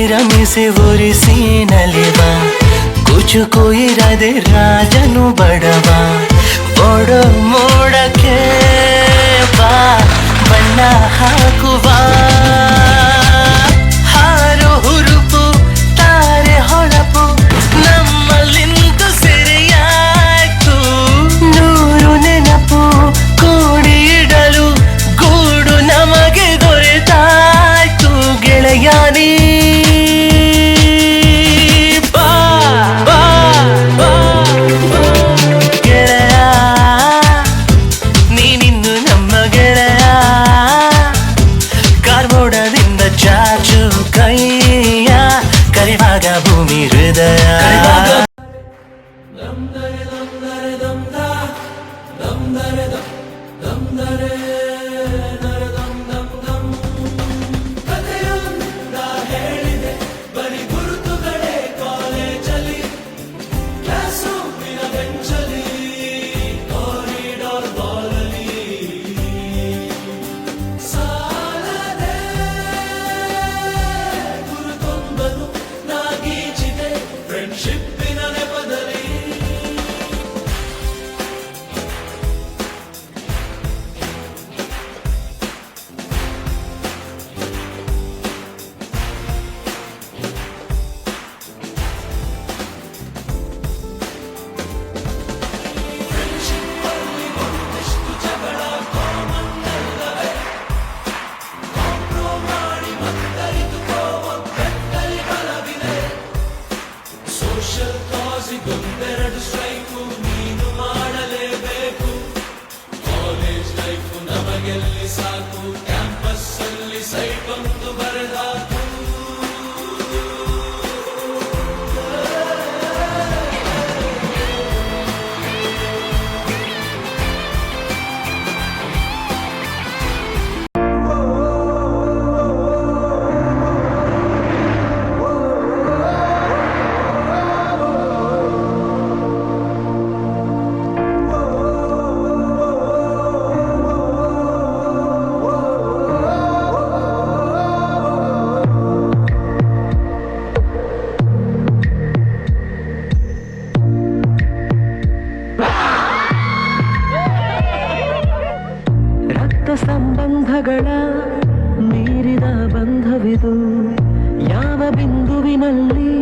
ರಮಿಸಿ ಒರಿಸಿ ನಲಿವ ಕುಚುಕು ಇರದೆ ರಾಜನು ಬಡವ ಓಡೋ ಮೋಡಕ್ಕೆ ಬಾ ಬಣ್ಣ ಹಾಕುವ ಹಾರು ಹುರುಪು ತಾರೆ ಹೊಳಪು ನಮ್ಮಲ್ಲಿಂದು ಸೆರೆಯಾಯ್ತು ನೂರು ನೆನಪು ಕೂಡಿ ಇಡಲು ಗೂಡು ನಮಗೆ ದೊರೆತಾಯ್ತು ಗೆಳೆಯಾನಿ ಚಾಚು ಕೈಯ ಕರಿವಾಗ ಭೂಮಿ ಹೃದಯ ಸ್ಟ್ರೈಕು ನೀನು ಮಾಡಲೇಬೇಕು ಕಾಲೇಜ್ ಲೈಫ್ ನಮಗೆಲ್ಲಿ ಸಾಕು ಕ್ಯಾಂಪಸ್ ಅಲ್ಲಿ ಸೈಟ್ ಒಂದು ಬರೆದಾಕು ಸಂಬಂಧಗಳ ಮೀರಿದ ಬಂಧವಿದು ಯಾವ ಬಿಂದುವಿನಲ್ಲಿ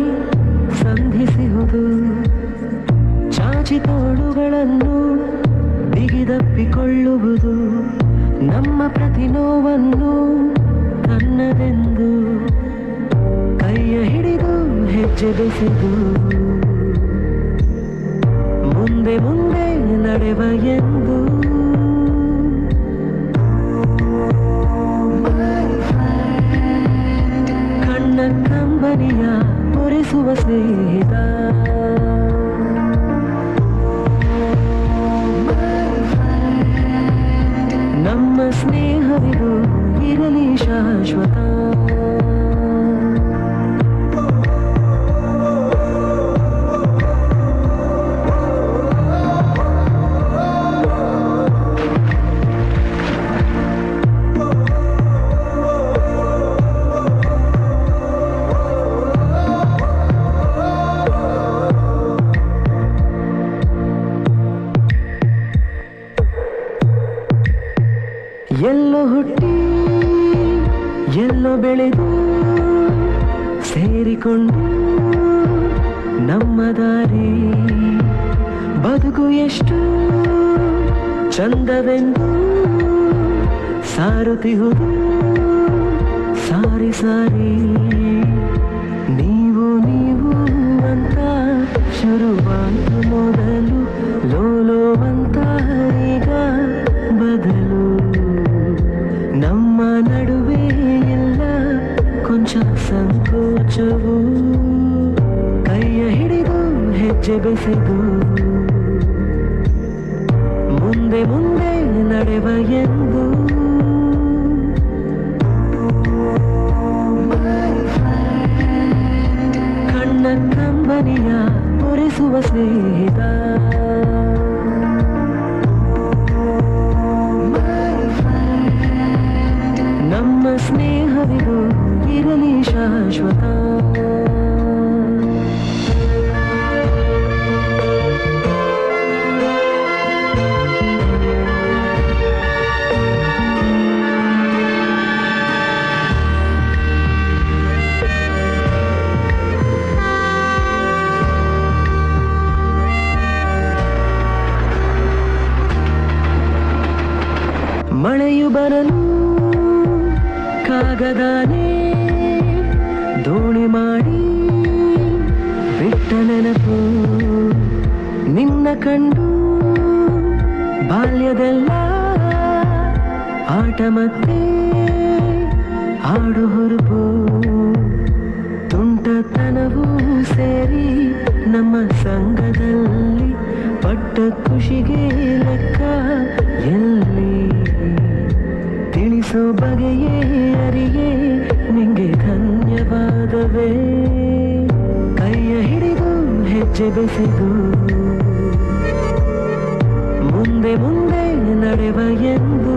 ಸಂಧಿಸುವುದು ಚಾಚಿ ತೋಳುಗಳನ್ನು ಬಿಗಿದಪ್ಪಿಕೊಳ್ಳುವುದು ನಮ್ಮ ಪ್ರತಿ ನೋವನ್ನು ತನ್ನದೆಂದು ಕೈಯ ಹಿಡಿದು ಹೆಜ್ಜೆ ಬೆಸೆದು ಮುಂದೆ ಮುಂದೆ ನಡೆವ ಎಂದು ಕಂಬನಿಯ ಒರೆಸುವ ಸ್ನೇಹಿತ ನಮ್ಮ ಸ್ನೇಹವಿದು ಇರಲಿ ಶಾಶ್ವತ ಎಲ್ಲೋ ಹುಟ್ಟಿ ಎಲ್ಲೋ ಬೆಳೆದು ಸೇರಿಕೊಂಡು ನಮ್ಮ ದಾರಿ ಬದುಕು ಎಷ್ಟು ಚಂದವೆಂದು ಸಾರುತ್ತಿಹುದು ಸಾರಿ ಸಾರಿ ನೀವು ನೀವು ಅಂತ ಶುರುವಾದ ಮೊದಲು ಲೋಲೋ ಅಂತ ಈಗ ಬದಲು ನಮ್ಮ ನಡುವೆ ಎಲ್ಲ ಕೊಂಚ ಸಂಕೋಚವು ಕೈಯ ಹಿಡಿದು ಹೆಜ್ಜೆ ಬೆಸೆದು ಮುಂದೆ ಮುಂದೆ ನಡೆವ ಎಂದು ಕಣ್ಣ ಕಂಬನಿಯ ಒರೆಸುವ ಸ್ನೇಹಿತ ನಮ್ಮ ಸ್ನೇಹವಿದು ಇರಲಿ ಶಾಶ್ವತ. ಮಳೆಯು ಬರಲು ಕಾಗದಾನೆ ದೋಣಿ ಮಾಡಿ ಬಿಟ್ಟ ನೆನಪು ನಿನ್ನ ಕಂಡು ಬಾಲ್ಯದೆಲ್ಲ ಆಟ ಮತ್ತೆ ಆಡು ಹುರುಪು ತುಂಟತನವೂ ಸೇರಿ ನಮ್ಮ ಸಂಘದಲ್ಲಿ ಪಟ್ಟ ಖುಷಿಗೆ ಲೆಕ್ಕ ಎಲ್ಲಿ ತಿಳಿಸೋ ಬಗೆಯೇ ಅರಿಯೇ ನಿಂಗೆ ಧನ್ಯವಾದವೇ ಕೈಯ ಹಿಡಿದು ಹೆಜ್ಜೆ ಬೆಸೆದು ಮುಂದೆ ಮುಂದೆ ನಡೆವ ಎಂದು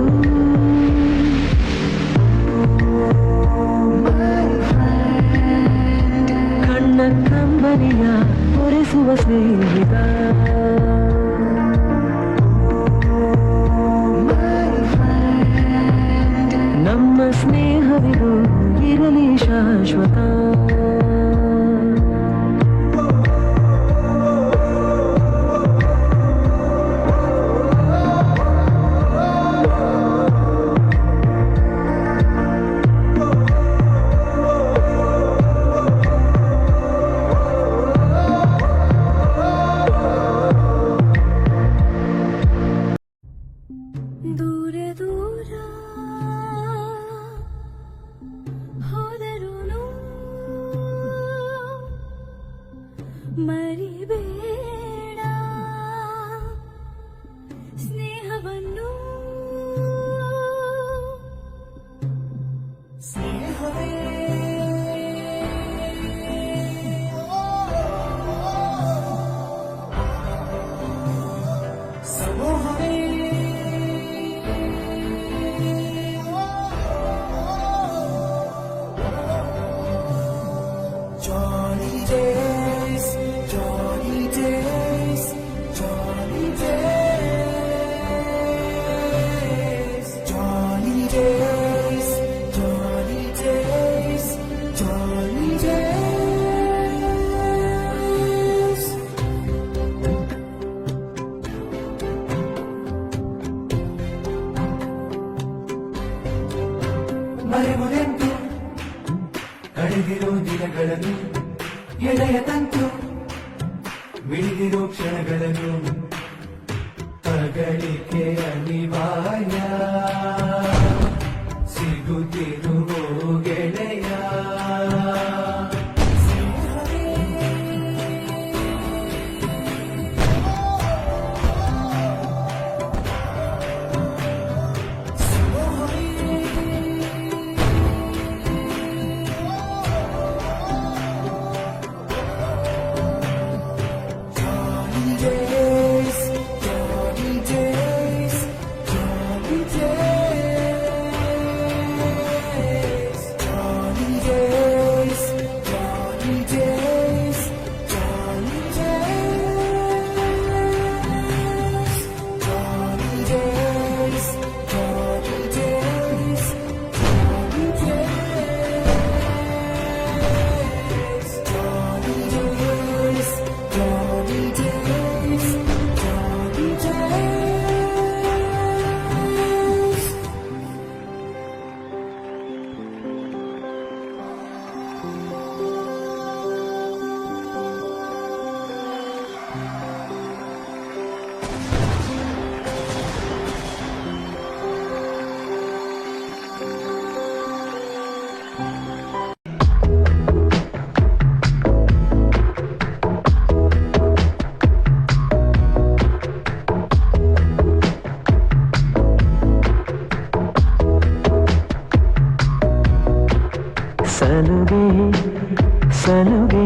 ಕಣ್ಣ ಕಂಬನಿಯ ಒರೆಸುವ ಸ್ನೇಹಿತ ನಮ್ಮ ಸ್ನೇಹವಿದು ಇರಲಿ ಶಾಶ್ವತ ದೂರ ದೂರ ಹೋದರುನು ಮರಿಬೇಡ ಸ್ನೇಹವನ್ನು ಸ್ನೇಹವೇ ಸಮೂಹವೇ Johnny days, Johnny days, Johnny days, Johnny days, Johnny days, Johnny days. ಮರೆಮುನೆಂತು ಕಳೆದಿರೋ ದಿನಗಳನ್ನು ಎಳೆಯ ತಂತು ಬಿಡಿದಿರೋ ಕ್ಷಣಗಳನ್ನು ಅಗಳಿಕೆ ಅನಿವಾರ್ಯ ಸಿಗುತ್ತಿರುವೋ ಗೆಳೆಯ Days, Johnny days, Johnny days, Johnny days, Johnny days, Johnny days, Johnny days, Johnny days, Johnny days, Johnny days, Johnny days, Johnny days. ಸಲುಗೆ ಸಲುಗೆ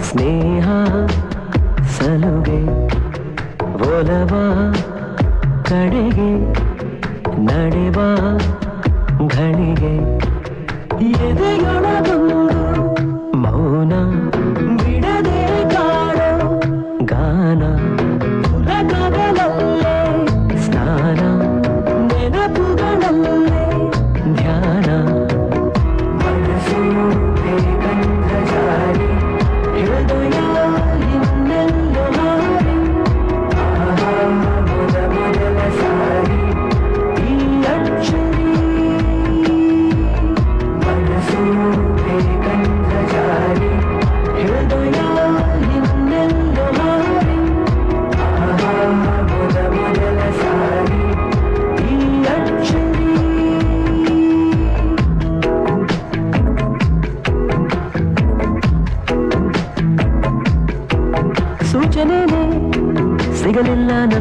ಸ್ನೇಹ ಸಲುಗೆ ಒಲವ ಕಡೆಗೆ ನಡೆವ ಘಳಿಗೆ ಎದೆಯೊಳಗೊಂದು ಮೌನ ಬಿಡದೆ ಕಾಡೋ ಗಾನ ಪುಲಕಗಳಲ್ಲೇ ಸ್ನಾನ ನೆನಪುಗಳಲ್ಲೇ ಧ್ಯಾನ ಮನಸ್ಸು ಬೇಗಂಧ ಜಾರಿ ಹೃದಯ ಇನ್ನೆಲ್ಲೋ ಹಾರಿ ಮೊದಲ ಸಾರಿ ಈ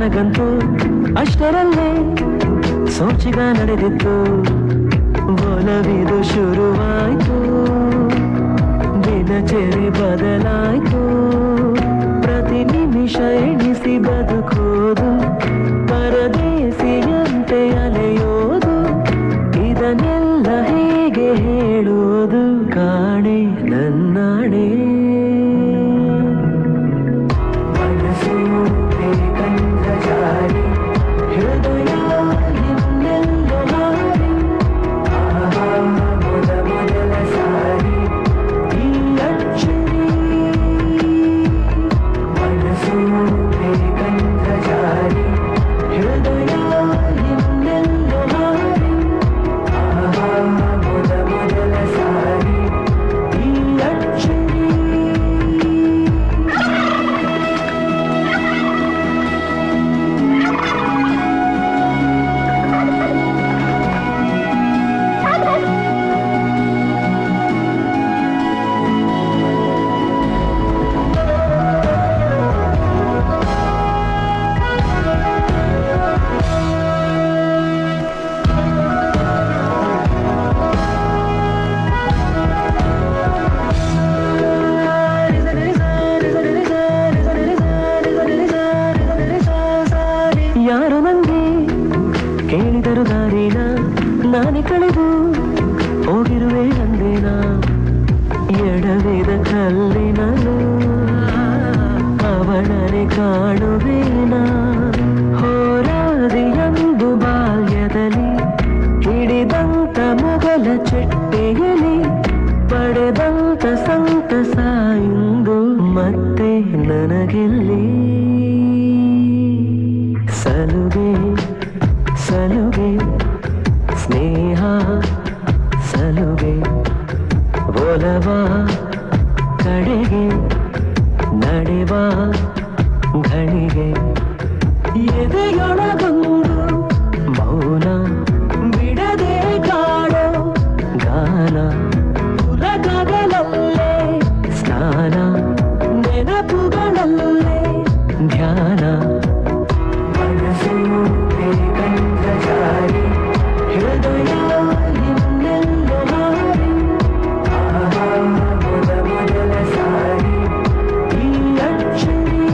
ನನಗಂತೂ ಅಷ್ಟರಲ್ಲೇ ಸೋಚಿಗ ನಡೆದಿತ್ತು. ಒಲವಿದು ಶುರುವಾಯ್ತು, ದಿನಚರಿ ಬದಲಾಯ್ತು. ಪ್ರತಿ ನಿಮಿಷ ಎಣಿಸಿ ಬದುಕೋದು, ಪರದೇಸಿಯಂತೆ ಅಲೆಯೋದು. ಇದನ್ನೆಲ್ಲ ಹೇಗೆ ಹೇಳೋದು ಕಾಣೆ ನನ್ನಾಣೆ. ಮನಸ್ಸು ಬೇಕಂದ ಜಾರಿ, ಹೃದಯ ಇನ್ನೆಲ್ಲೋ ಹಾರಿ. ಆಹಾ ಮೊದಲ ಸಾರಿ ಈ ಅಚ್ಚರಿ. ಮನಸ್ಸು ಬೇಕಂದ ಜಾರಿ, ಹೃದಯ ಇನ್ನೆಲ್ಲೋ ಹಾರಿ. ಆಹಾ ಮೊದಲ ಸಾರಿ ಈ ಅಚ್ಚರಿ. ಯಾರು ನಂಗೆ ಕೇಳಿದರು ದಾರಿನ, ನಾನೇ ಕಳೆದು ಹೋಗಿರುವೆ ಅಂದೇನ. ಎಡವಿದ ಕಲ್ಲಿನಲು ಅವಳನೆ ಕಾಣುವೇನ. ಹೋರಾದಿಯಂದು ಬಾಲ್ಯದಲ್ಲಿ ಹಿಡಿದಂತ ಮೊಗಲ ಚೆಟ್ಟೆಯಲ್ಲಿ ಪಡೆದಂತ ಸಂತಸ ಇಂದು ಮತ್ತೆ ನನಗೆಲ್ಲಿ. ಸಲುಗೆ ಸಲುಗೆ ಸ್ನೇಹ ಸಲುಗೆ ಒಲವ ಕಡೆಗೆ ನಡೆವ ಘಳಿಗೆ. ಎದೆಯೊಳಗೊಂದು ಮೌನ ಬಿಡದೆ ಕಾಡೋ ಗಾನ. ಉಲಗಗಳಲ್ಲೇ ಸ್ನಾನ, ನೆನಪುಗಳಲ್ಲೇ ಧ್ಯಾನ. ಮನಸ್ಸು ಬೇಕಂದ ಜಾರಿ, ಹೃದಯ ಇನ್ನೆಲ್ಲೋ ಹಾರಿ. ಆಹಾ ಮೊದಲ ಸಾರಿ ಈ ಅಚ್ಚರಿ.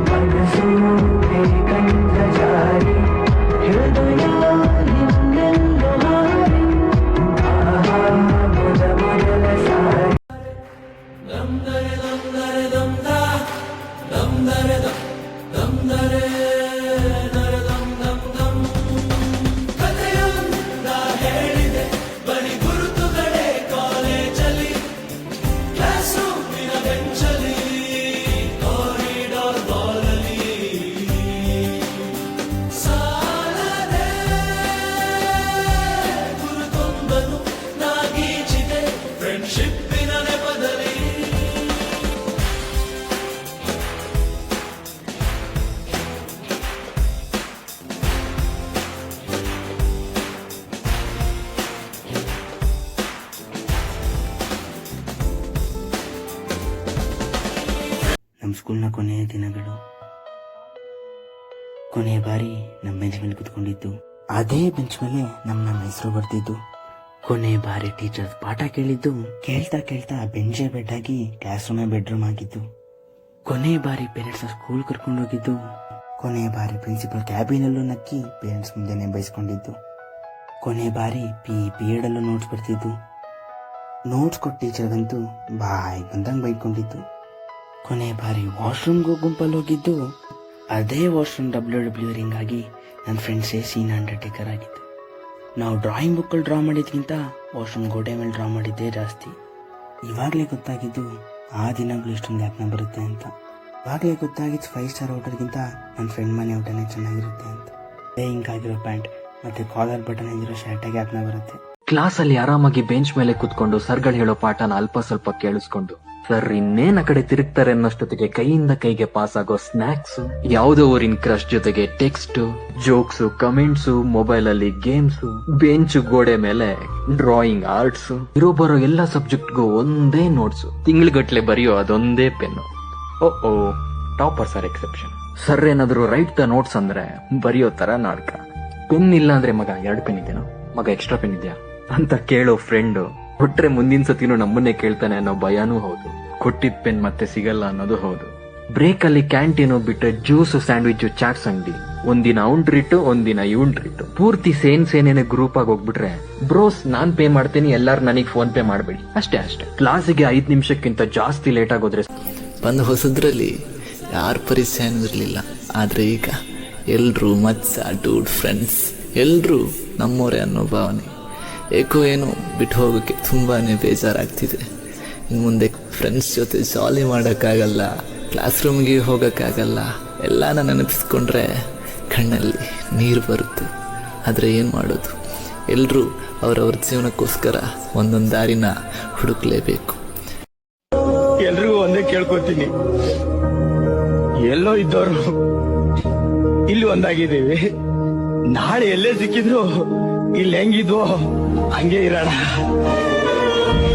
ಮನಸ್ಸು ಬೇಕಂದ ಜಾರಿ, ಹೃದಯ ಇನ್ನೆಲ್ಲೋ ಹಾರಿ. ಆಹಾ ಮೊದಲ ಸಾರಿ. ದಮ್ದರೆ ದಮ್ದರೆ ದಮ್ದ ದಮ್ದರೆ ದಮ್ದರೆ ದರ ದಮ್ ದಮ್ ದಮ್. ಕಥೆಯೊಂದ ಹೇಳಿದೆ ಬರೀ ಗುರುತುಗಳೇ ಕಾಲೇಜಲ್ಲಿ, ಕ್ಲಾಸ್ ರೂಮಿನ ಬೆಂಚಲ್ಲಿ, ಕಾರಿಡಾರ್ ಬಾಲಲ್ಲಿ. ಸಾಲದೆ ಗುರುತೊಂದನು ನಾಗೀಚಿದೆ ಫ್ರೆಂಡ್ಶಿಪ್ಪಿನ ನೆಪದಲ್ಲಿ. ನಮ್ಮ ಸ್ಕೂಲ್ನ ಕೊನೆಯ ದಿನಗಳು. ಕೊನೆಯ ಬಾರಿ ನಮ್ಮ ಬೆಂಚ್ ಮೇಲೆ ಕುತ್ಕೊಂಡಿದ್ದು, ಅದೇ ಬೆಂಚ್ ಮೇಲೆ ನಮ್ಮ ಹೆಸರು ಬರ್ತಿದ್ದು. ಕೊನೆಯ ಬಾರಿ ಟೀಚರ್ಸ್ ಪಾಠ ಕೇಳಿದ್ದು, ಕೇಳ್ತಾ ಕೇಳ್ತಾ ಬೆಂಚೇ ಬೆಡ್ ಆಗಿ ಕ್ಲಾಸ್ ರೂಮೇ ಬೆಡ್ರೂಮ್ ಆಗಿದ್ದು. ಕೊನೆಯ ಬಾರಿ ಪೇರೆಂಟ್ಸ್ ಸ್ಕೂಲ್ ಕರ್ಕೊಂಡು ಹೋಗಿದ್ದು. ಕೊನೆಯ ಬಾರಿ ಪ್ರಿನ್ಸಿಪಲ್ ಕ್ಯಾಬಿನಲ್ಲೂ ನಕ್ಕಿ ಪೇರೆಂಟ್ಸ್ ಮುಂದೆನೆ ಬಯಸ್ಕೊಂಡಿದ್ದು. ಕೊನೆಯ ಬಾರಿ ಪೀರಿಯಡ್ ಅಲ್ಲೂ ನೋಟ್ಸ್ ಬರ್ತಿದ್ದು. ನೋಟ್ಸ್ ಕೊಟ್ಟ ಟೀಚರ್ಗಂತೂ ಬಾಯ್ ಬಂದಂಗೆ ಬೈಕೊಂಡಿದ್ದು. ಕೊನೆಯ ಬಾರಿ ವಾಶ್ರೂಮ್ಗೂ ಗುಂಪಲ್ಲಿ ಹೋಗಿದ್ದು. ಅದೇ ವಾಶ್ರೂಮ್ WW ರಿಂಗ್ ಆಗಿ ನನ್ನ ಫ್ರೆಂಡ್ಸೇ ಸೀನ್ ಅಂಡರ್ಟೇಕರ್ ಆಗಿದ್ದು. ನಾವು ಡ್ರಾಯಿಂಗ್ ಬುಕ್ಕಲ್ಲಿ ಡ್ರಾ ಮಾಡಿದ್ಕಿಂತ ವಾಶ್ರೂಮ್ ಗೋಡೆ ಮೇಲೆ ಡ್ರಾ ಮಾಡಿದ್ದೇ ಜಾಸ್ತಿ. ಇವಾಗಲೇ ಗೊತ್ತಾಗಿದ್ದು ಆ ದಿನಗಳು ಇಷ್ಟೊಂದು ಜ್ಞಾಪನ ಬರುತ್ತೆ ಅಂತ. ಇವಾಗಲೇ ಗೊತ್ತಾಗಿದ್ದು 5 ಸ್ಟಾರ್ ಹೋಟೆಲ್ಗಿಂತ ನನ್ನ ಫ್ರೆಂಡ್ ಮನೆ ಊಟನೇ ಚೆನ್ನಾಗಿರುತ್ತೆ ಅಂತ. ಹಿಂಕ್ ಆಗಿರೋ ಪ್ಯಾಂಟ್ ಮತ್ತೆ ಕಾಲರ್ ಬಟನ್ ಆಗಿರೋ ಶರ್ಟಾಗಿ ಜ್ಞಾಪನ ಬರುತ್ತೆ. ಕ್ಲಾಸಲ್ಲಿ ಆರಾಮಾಗಿ ಬೆಂಚ್ ಮೇಲೆ ಕುತ್ಕೊಂಡು ಸರ್ಗಳು ಹೇಳೋ ಪಾಠನ ಅಲ್ಪ ಸ್ವಲ್ಪ ಕೇಳಿಸ್ಕೊಂಡು, ಸರ್ ಇನ್ನೇನ್ ಆ ಕಡೆ ತಿರುಗ್ತಾರೆ ಅನ್ನೋಷ್ಟೊತ್ತಿಗೆ ಕೈಯಿಂದ ಕೈಗೆ ಪಾಸ್ ಆಗೋ ಸ್ನಾಕ್ಸ್, ಯಾವುದೋ ಊರಿನ ಕ್ರಶ್ ಜೊತೆಗೆ ಟೆಕ್ಸ್ಟ್, ಜೋಕ್ಸ್, ಕಮೆಂಟ್ಸ್, ಮೊಬೈಲ್ ಅಲ್ಲಿ ಗೇಮ್ಸ್, ಬೆಂಚ್ ಗೋಡೆ ಮೇಲೆ ಡ್ರಾಯಿಂಗ್, ಆರ್ಟ್ಸ್, ಇರೋ ಬರೋ ಎಲ್ಲ ಸಬ್ಜೆಕ್ಟ್ಗೂ ಒಂದೇ ನೋಟ್ಸ್, ತಿಂಗ್ಳುಗಟ್ಲೆ ಬರೆಯೋ ಅದೊಂದೇ ಪೆನ್ನು. ಓ ಟಾಪರ್ಸ್ ಆರ್ ಎಕ್ಸೆಪ್ಷನ್. ಸರ್ ಏನಾದ್ರು ರೈಟ್ ದ ನೋಟ್ಸ್ ಅಂದ್ರೆ ಬರೆಯೋ ತರ ನಾಟಕ. ಪೆನ್ ಇಲ್ಲ ಅಂದ್ರೆ ಮಗ 2 ಪೆನ್ ಇದೆಯಾ, ಮಗ ಎಕ್ಸ್ಟ್ರಾ ಪೆನ್ ಇದೆಯಾ ಅಂತ ಕೇಳೋ ಫ್ರೆಂಡು. ಕೊಟ್ರೆ ಮುಂದಿನ ಸತಿನೂ ನಮ್ಮನ್ನೇ ಕೇಳ್ತಾನೆ ಅನ್ನೋ ಭಯನೂ ಹೌದು. ಕೊಟ್ಟಿದ್ ಪೆನ್ ಮತ್ತೆ ಸಿಗಲ್ಲ ಅನ್ನೋದು ಹೌದು. ಬ್ರೇಕ್ ಅಲ್ಲಿ ಕ್ಯಾಂಟೀನು ಬಿಟ್ರೆ ಜ್ಯೂಸು, ಸ್ಯಾಂಡ್ವಿಚ್, ಚಾಟ್ಸ್ ಅಂಗಡಿ. ಒಂದಿನ ಅವ್ನ್ ಟ್ರೀಟು, ಒಂದಿನ ಇವನ್ ಟ್ರೀಟು. ಪೂರ್ತಿ ಸೇನೇನೆ ಗ್ರೂಪ್ ಆಗಿ ಹೋಗ್ಬಿಟ್ರೆ, ಬ್ರೋಸ್ ನಾನ್ ಪೇ ಮಾಡ್ತೀನಿ, ಎಲ್ಲಾರು ನನಗ್ ಫೋನ್ ಪೇ ಮಾಡ್ಬೇಡಿ, ಅಷ್ಟೇ. ಕ್ಲಾಸಿಗೆ 5 ನಿಮಿಷಕ್ಕಿಂತ ಜಾಸ್ತಿ ಲೇಟ್ ಆಗೋದ್ರೆ ಒಂದು ಹೊಸದ್ರಲ್ಲಿ ಯಾರ ಪರಿಚಯನೂ ಇರಲಿಲ್ಲ. ಆದರೆ ಈಗ ಎಲ್ಲರೂ ಮಚ್ಚ, ಡೂಡ್, ಫ್ರೆಂಡ್ಸ್ ಎಲ್ಲರೂ ನಮ್ಮವರೇ ಅನ್ನೋ ಭಾವನೆ. ಏಕೋ ಏನೋ ಬಿಟ್ಟು ಹೋಗೋಕ್ಕೆ ತುಂಬಾ ಬೇಜಾರಾಗ್ತಿದೆ. ಇನ್ನು ಮುಂದೆ ಫ್ರೆಂಡ್ಸ್ ಜೊತೆ ಜಾಲಿ ಮಾಡೋಕ್ಕಾಗಲ್ಲ, ಕ್ಲಾಸ್ ರೂಮ್ಗೆ ಹೋಗೋಕ್ಕಾಗಲ್ಲ. ಎಲ್ಲನ ನೆನಪಿಸ್ಕೊಂಡ್ರೆ ಕಣ್ಣಲ್ಲಿ ನೀರು ಬರುತ್ತೆ. ಆದರೆ ಏನು ಮಾಡೋದು, ಎಲ್ಲರೂ ಅವರವ್ರ ಜೀವನಕ್ಕೋಸ್ಕರ ಒಂದೊಂದು ದಾರಿನ ಹುಡುಕ್ಲೇಬೇಕು. ಎಲ್ರಿಗೂ ಒಂದೇ ಕೇಳ್ಕೊತೀನಿ, ಎಲ್ಲೋ ಇದ್ದವರು ಇಲ್ಲಿ ಒಂದಾಗಿದ್ದೀವಿ. ನಾಳೆ ಎಲ್ಲೇ ಸಿಕ್ಕಿದ್ರು ಇಲ್ಲಿ ಹೆಂಗಿದ್ವೋ ಹಂಗೆ ಇರೋಣ.